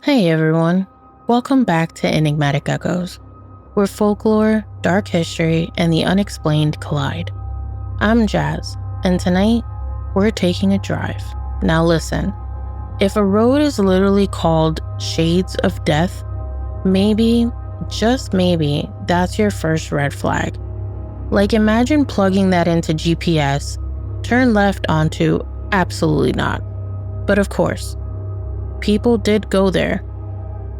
Hey everyone, welcome back to Enigmatic Echoes, where folklore, dark history, and the unexplained collide. I'm Jazz, and tonight we're taking a drive. Now listen, if a road is literally called Shades of Death, maybe, just maybe, that's your first red flag. Like imagine plugging that into GPS, turn left onto absolutely not. But of course, people did go there,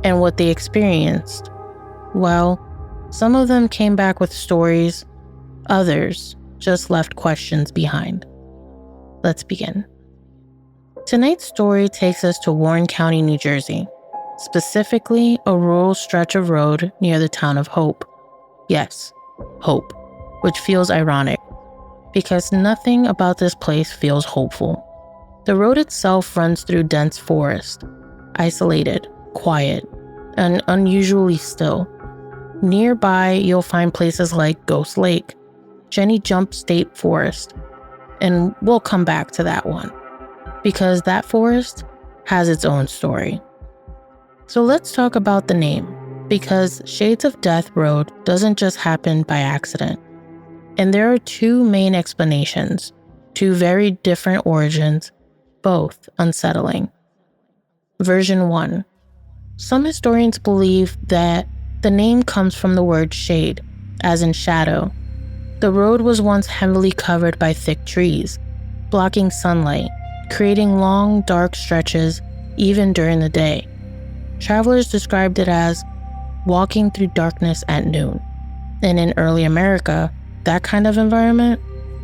and what they experienced, well, some of them came back with stories, others just left questions behind. Let's begin. Tonight's story takes us to Warren County, New Jersey, specifically a rural stretch of road near the town of Hope. Yes, Hope, which feels ironic, because nothing about this place feels hopeful. The road itself runs through dense forest, isolated, quiet, and unusually still. Nearby, you'll find places like Ghost Lake, Jenny Jump State Forest, and we'll come back to that one, because that forest has its own story. So let's talk about the name, because Shades of Death Road doesn't just happen by accident. And there are two main explanations, two very different origins, both unsettling. Version 1. Some historians believe that the name comes from the word shade, as in shadow. The road was once heavily covered by thick trees, blocking sunlight, creating long, dark stretches even during the day. Travelers described it as walking through darkness at noon. And in early America, that kind of environment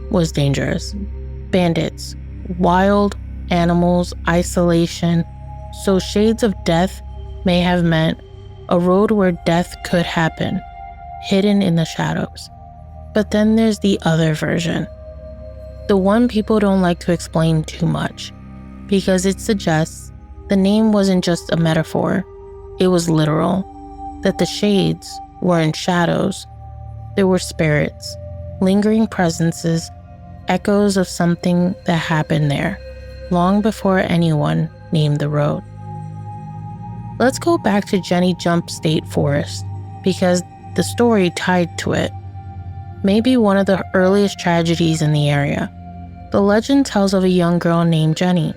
was dangerous. Bandits, wild animals, isolation. So Shades of Death may have meant a road where death could happen, hidden in the shadows. But then there's the other version, the one people don't like to explain too much, because it suggests the name wasn't just a metaphor, it was literal, that the shades weren't shadows, there were spirits, lingering presences, echoes of something that happened there, long before anyone named the road. Let's go back to Jenny Jump State Forest, because the story tied to it may be one of the earliest tragedies in the area. The legend tells of a young girl named Jenny.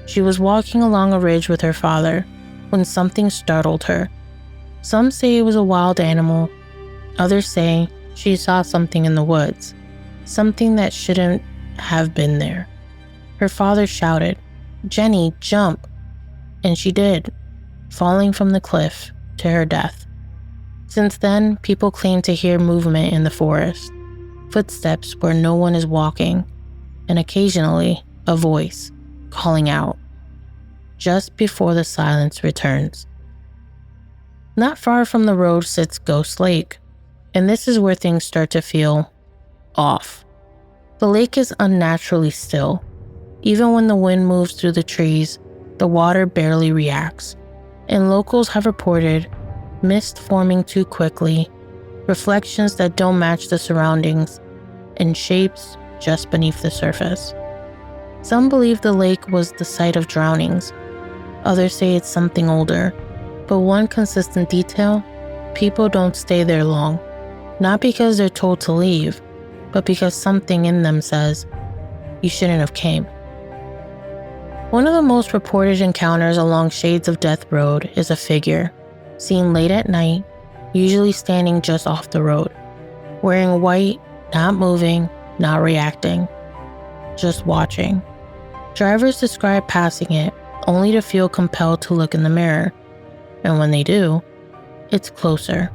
She was walking along a ridge with her father when something startled her. Some say it was a wild animal, others say she saw something in the woods, something that shouldn't have been there. Her father shouted, "Jenny, jump!" And she did, falling from the cliff to her death. Since then, people claim to hear movement in the forest, footsteps where no one is walking, and occasionally a voice calling out, just before the silence returns. Not far from the road sits Ghost Lake, and this is where things start to feel off. The lake is unnaturally still. Even when the wind moves through the trees, the water barely reacts, and locals have reported mist forming too quickly, reflections that don't match the surroundings, and shapes just beneath the surface. Some believe the lake was the site of drownings, others say it's something older, but one consistent detail, people don't stay there long, not because they're told to leave, but because something in them says, you shouldn't have came. One of the most reported encounters along Shades of Death Road is a figure, seen late at night, usually standing just off the road, wearing white, not moving, not reacting, just watching. Drivers describe passing it only to feel compelled to look in the mirror, and when they do, it's closer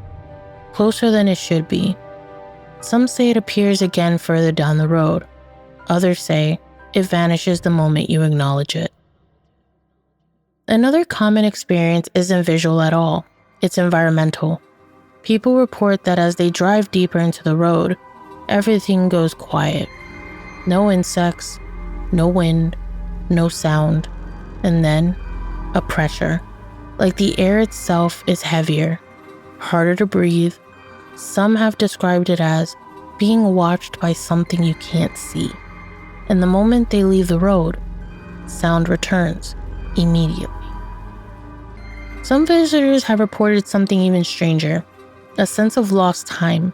than it should be. Some say it appears again further down the road, others say it vanishes the moment you acknowledge it. Another common experience isn't visual at all, it's environmental. People report that as they drive deeper into the road, everything goes quiet. No insects, no wind, no sound, and then a pressure. Like the air itself is heavier, harder to breathe. Some have described it as being watched by something you can't see. And the moment they leave the road, sound returns immediately. Some visitors have reported something even stranger, a sense of lost time.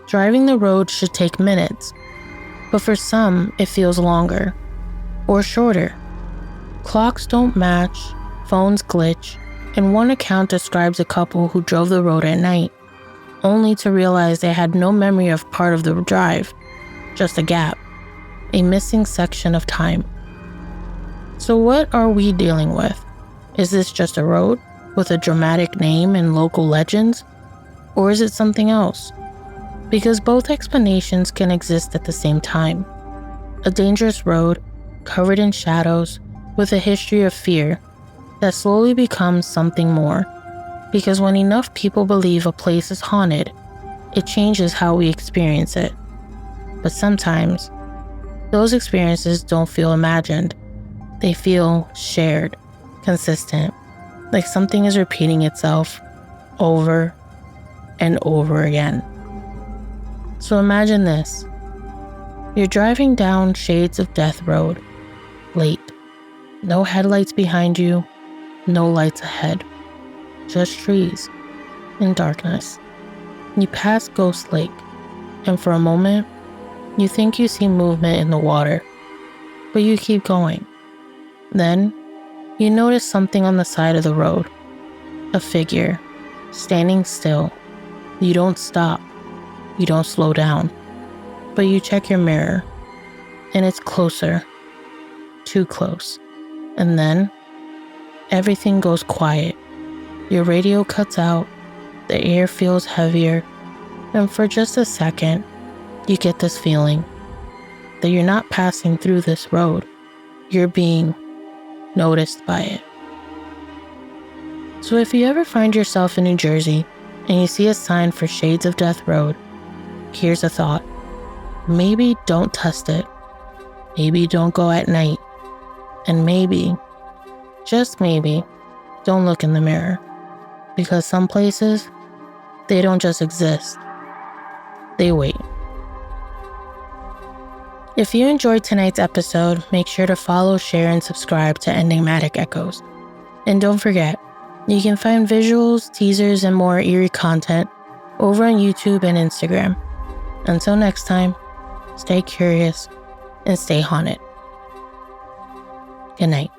Driving the road should take minutes, but for some, it feels longer or shorter. Clocks don't match, phones glitch, and one account describes a couple who drove the road at night, only to realize they had no memory of part of the drive, just a gap, a missing section of time. So what are we dealing with? Is this just a road with a dramatic name and local legends? Or is it something else? Because both explanations can exist at the same time. A dangerous road, covered in shadows, with a history of fear, that slowly becomes something more. Because when enough people believe a place is haunted, it changes how we experience it. But sometimes, those experiences don't feel imagined. They feel shared, consistent, like something is repeating itself over and over again. So imagine this. You're driving down Shades of Death Road, late. No headlights behind you, no lights ahead. Just trees and darkness. You pass Ghost Lake, and for a moment, you think you see movement in the water, but you keep going. Then, you notice something on the side of the road. A figure, standing still. You don't stop. You don't slow down. But you check your mirror, and it's closer. Too close. And then, everything goes quiet. Your radio cuts out, the air feels heavier, and for just a second, you get this feeling that you're not passing through this road. You're being noticed by it. So if you ever find yourself in New Jersey and you see a sign for Shades of Death Road, here's a thought. Maybe don't test it. Maybe don't go at night. And maybe, just maybe, don't look in the mirror. Because some places, they don't just exist. They wait. If you enjoyed tonight's episode, make sure to follow, share, and subscribe to Enigmatic Echoes. And don't forget, you can find visuals, teasers, and more eerie content over on YouTube and Instagram. Until next time, stay curious and stay haunted. Good night.